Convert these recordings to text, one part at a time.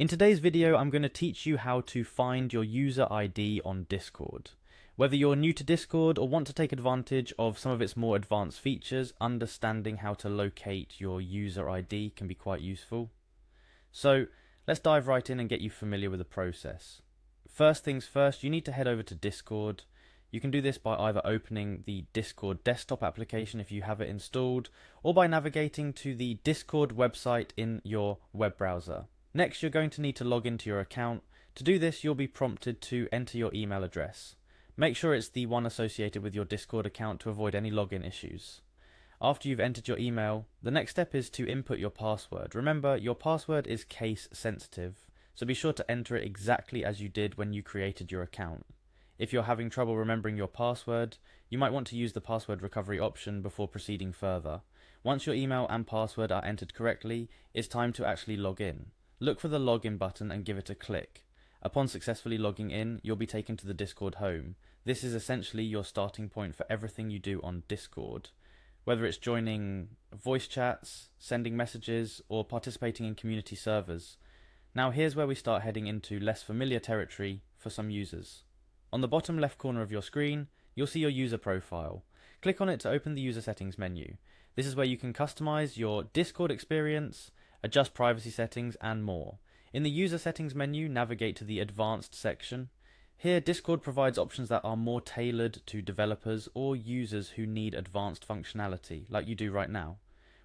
In today's video, I'm going to teach you how to find your user ID on Discord. Whether you're new to Discord or want to take advantage of some of its more advanced features, understanding how to locate your user ID can be quite useful. So let's dive right in and get you familiar with the process. First things first, you need to head over to Discord. You can do this by either opening the Discord desktop application if you have it installed, or by navigating to the Discord website in your web browser. Next, you're going to need to log into your account. To do this, you'll be prompted to enter your email address. Make sure it's the one associated with your Discord account to avoid any login issues. After you've entered your email, the next step is to input your password. Remember, your password is case sensitive, so be sure to enter it exactly as you did when you created your account. If you're having trouble remembering your password, you might want to use the password recovery option before proceeding further. Once your email and password are entered correctly, it's time to actually log in. Look for the login button and give it a click. Upon successfully logging in, you'll be taken to the Discord home. This is essentially your starting point for everything you do on Discord. Whether it's joining voice chats, sending messages, or participating in community servers. Now here's where we start heading into less familiar territory for some users. On the bottom left corner of your screen, you'll see your user profile. Click on it to open the user settings menu. This is where you can customize your Discord experience, adjust privacy settings, and more. In the user settings menu, navigate to the advanced section. Here, Discord provides options that are more tailored to developers or users who need advanced functionality, like you do right now.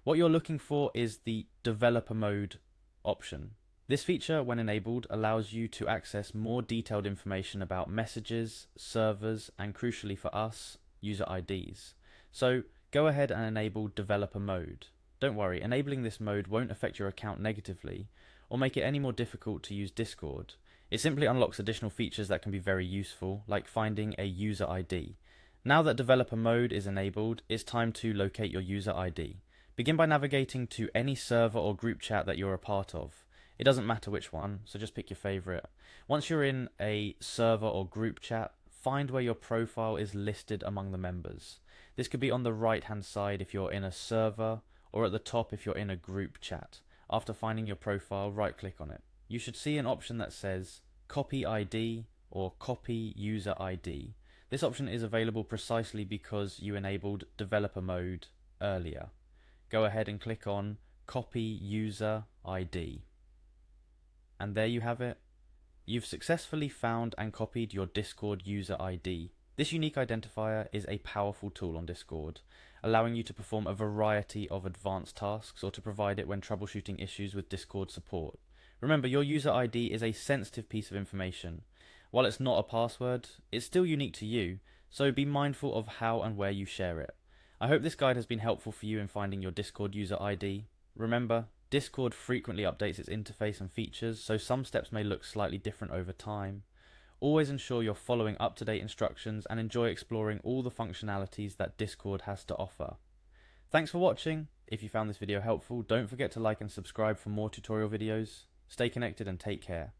What you're looking for is the developer mode option. This feature, when enabled, allows you to access more detailed information about messages, servers, and crucially for us, user IDs. So go ahead and enable developer mode. Don't worry, enabling this mode won't affect your account negatively or make it any more difficult to use Discord. It simply unlocks additional features that can be very useful, like finding a user ID. Now that developer mode is enabled, it's time to locate your user ID. Begin by navigating to any server or group chat that you're a part of. It doesn't matter which one, so just pick your favorite. Once you're in a server or group chat, find where your profile is listed among the members. This could be on the right hand side if you're in a server, or at the top if you're in a group chat. After finding your profile, right click on it. You should see an option that says Copy ID or Copy User ID. This option is available precisely because you enabled developer mode earlier. Go ahead and click on Copy User ID. And there you have it. You've successfully found and copied your Discord user ID. This unique identifier is a powerful tool on Discord, allowing you to perform a variety of advanced tasks or to provide it when troubleshooting issues with Discord support. Remember, your user ID is a sensitive piece of information. While it's not a password, it's still unique to you, so be mindful of how and where you share it. I hope this guide has been helpful for you in finding your Discord user ID. Remember, Discord frequently updates its interface and features, so some steps may look slightly different over time. Always ensure you're following up-to-date instructions and enjoy exploring all the functionalities that Discord has to offer. Thanks for watching. If you found this video helpful, don't forget to like and subscribe for more tutorial videos. Stay connected and take care.